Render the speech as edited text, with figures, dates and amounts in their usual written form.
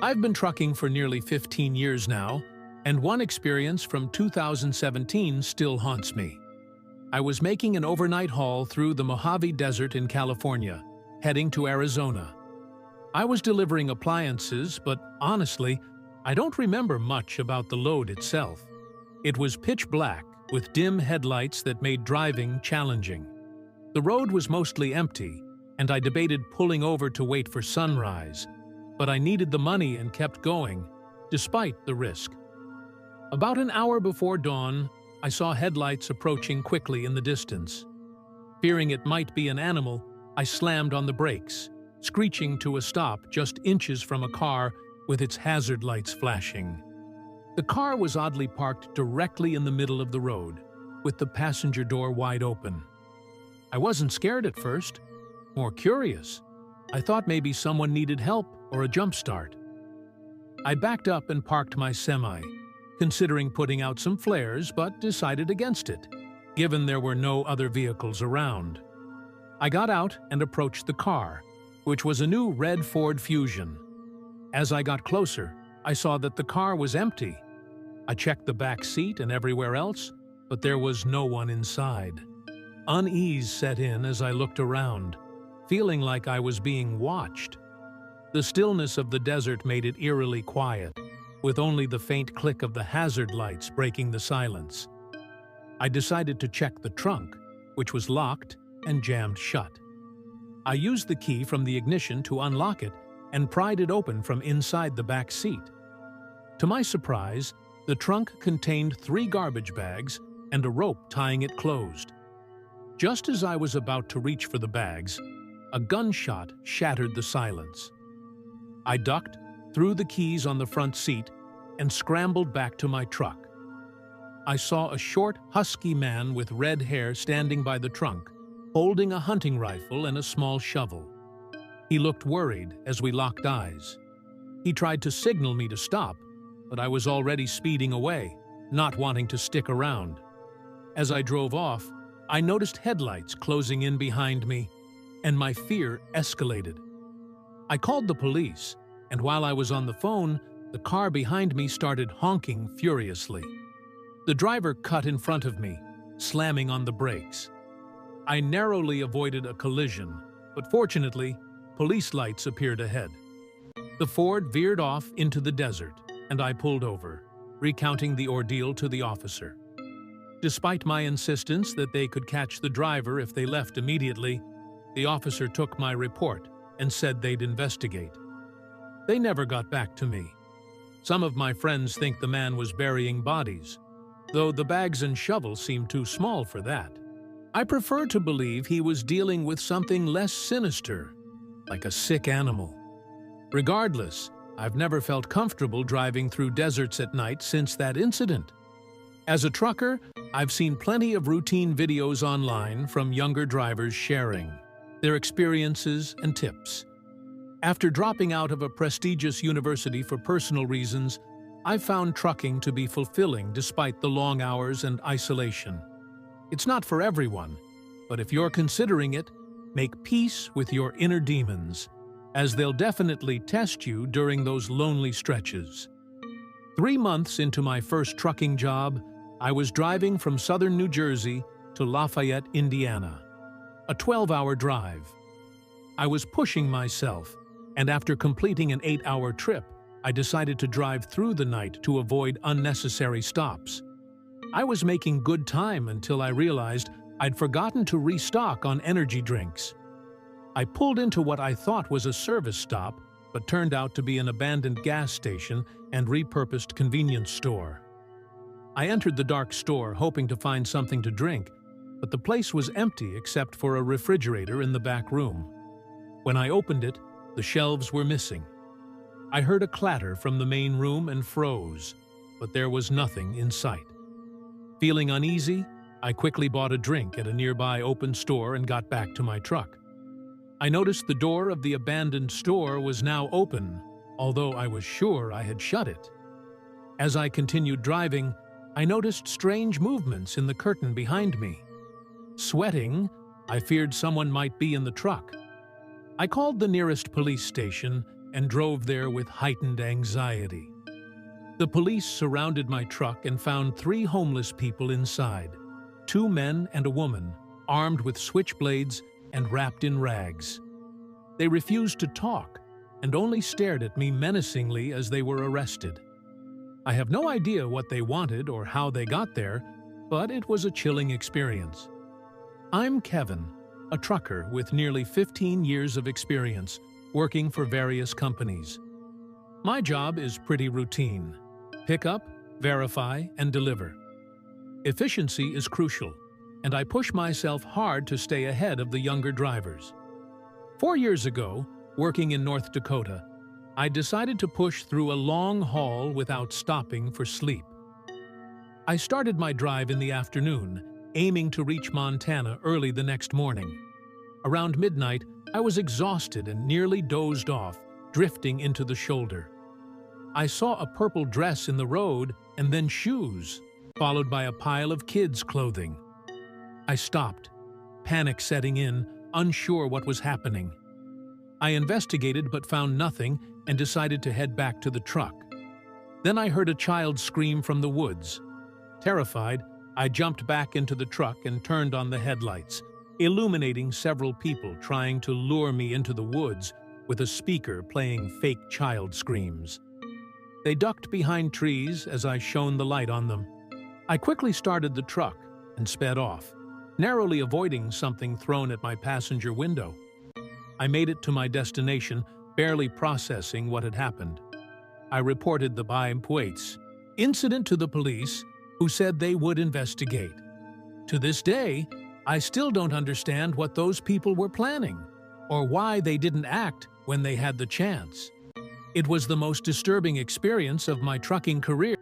I've been trucking for nearly 15 years now, and one experience from 2017 still haunts me. I was making an overnight haul through the Mojave Desert in California, heading to Arizona. I was delivering appliances, but honestly, I don't remember much about the load itself. It was pitch black, with dim headlights that made driving challenging. The road was mostly empty, and I debated pulling over to wait for sunrise, but I needed the money and kept going, despite the risk. About an hour before dawn, I saw headlights approaching quickly in the distance. Fearing it might be an animal, I slammed on the brakes, screeching to a stop just inches from a car with its hazard lights flashing. The car was oddly parked directly in the middle of the road, with the passenger door wide open. I wasn't scared at first, more curious. I thought maybe someone needed help or a jump start. I backed up and parked my semi, considering putting out some flares, but decided against it, given there were no other vehicles around. I got out and approached the car, which was a new red Ford Fusion. As I got closer, I saw that the car was empty. I checked the back seat and everywhere else, but there was no one inside. Unease set in as I looked around, feeling like I was being watched. The stillness of the desert made it eerily quiet, with only the faint click of the hazard lights breaking the silence. I decided to check the trunk, which was locked and jammed shut. I used the key from the ignition to unlock it and pried it open from inside the back seat. To my surprise, the trunk contained 3 garbage bags and a rope tying it closed. Just as I was about to reach for the bags, a gunshot shattered the silence. I ducked, threw the keys on the front seat, and scrambled back to my truck. I saw a short, husky man with red hair standing by the trunk, holding a hunting rifle and a small shovel. He looked worried as we locked eyes. He tried to signal me to stop, but I was already speeding away, not wanting to stick around. As I drove off, I noticed headlights closing in behind me, and my fear escalated. I called the police, and while I was on the phone, the car behind me started honking furiously. The driver cut in front of me, slamming on the brakes. I narrowly avoided a collision, but fortunately, police lights appeared ahead. The Ford veered off into the desert, and I pulled over, recounting the ordeal to the officer. Despite my insistence that they could catch the driver if they left immediately, the officer took my report and said they'd investigate. They never got back to me. Some of my friends think the man was burying bodies, though the bags and shovel seem too small for that. I prefer to believe he was dealing with something less sinister, like a sick animal. Regardless, I've never felt comfortable driving through deserts at night since that incident. As a trucker, I've seen plenty of routine videos online from younger drivers sharing their experiences and tips. After dropping out of a prestigious university for personal reasons, I've found trucking to be fulfilling despite the long hours and isolation. It's not for everyone, but if you're considering it, make peace with your inner demons, as they'll definitely test you during those lonely stretches. 3 months into my first trucking job, I was driving from southern New Jersey to Lafayette, Indiana, a 12-hour drive. I was pushing myself, and after completing an 8-hour trip, I decided to drive through the night to avoid unnecessary stops. I was making good time until I realized I'd forgotten to restock on energy drinks. I pulled into what I thought was a service stop, but turned out to be an abandoned gas station and repurposed convenience store. I entered the dark store hoping to find something to drink, but the place was empty except for a refrigerator in the back room. When I opened it, the shelves were missing. I heard a clatter from the main room and froze, but there was nothing in sight. Feeling uneasy, I quickly bought a drink at a nearby open store and got back to my truck. I noticed the door of the abandoned store was now open, although I was sure I had shut it. As I continued driving, I noticed strange movements in the curtain behind me. Sweating, I feared someone might be in the truck. I called the nearest police station and drove there with heightened anxiety. The police surrounded my truck and found 3 homeless people inside, 2 men and a woman, armed with switchblades and wrapped in rags. They refused to talk and only stared at me menacingly as they were arrested. I have no idea what they wanted or how they got there, but it was a chilling experience. I'm Kevin, a trucker with nearly 15 years of experience, working for various companies. My job is pretty routine: pick up, verify, and deliver. Efficiency is crucial, and I push myself hard to stay ahead of the younger drivers. 4 years ago, working in North Dakota, I decided to push through a long haul without stopping for sleep. I started my drive in the afternoon, aiming to reach Montana early the next morning. Around midnight, I was exhausted and nearly dozed off, drifting into the shoulder. I saw a purple dress in the road and then shoes, followed by a pile of kids' clothing. I stopped, panic setting in, unsure what was happening. I investigated but found nothing and decided to head back to the truck. Then I heard a child scream from the woods. Terrified, I jumped back into the truck and turned on the headlights, illuminating several people trying to lure me into the woods with a speaker playing fake child screams. They ducked behind trees as I shone the light on them. I quickly started the truck and sped off, narrowly avoiding something thrown at my passenger window. I made it to my destination, barely processing what had happened. I reported the incident to the police, who said they would investigate. To this day, I still don't understand what those people were planning, or why they didn't act when they had the chance. It was the most disturbing experience of my trucking career.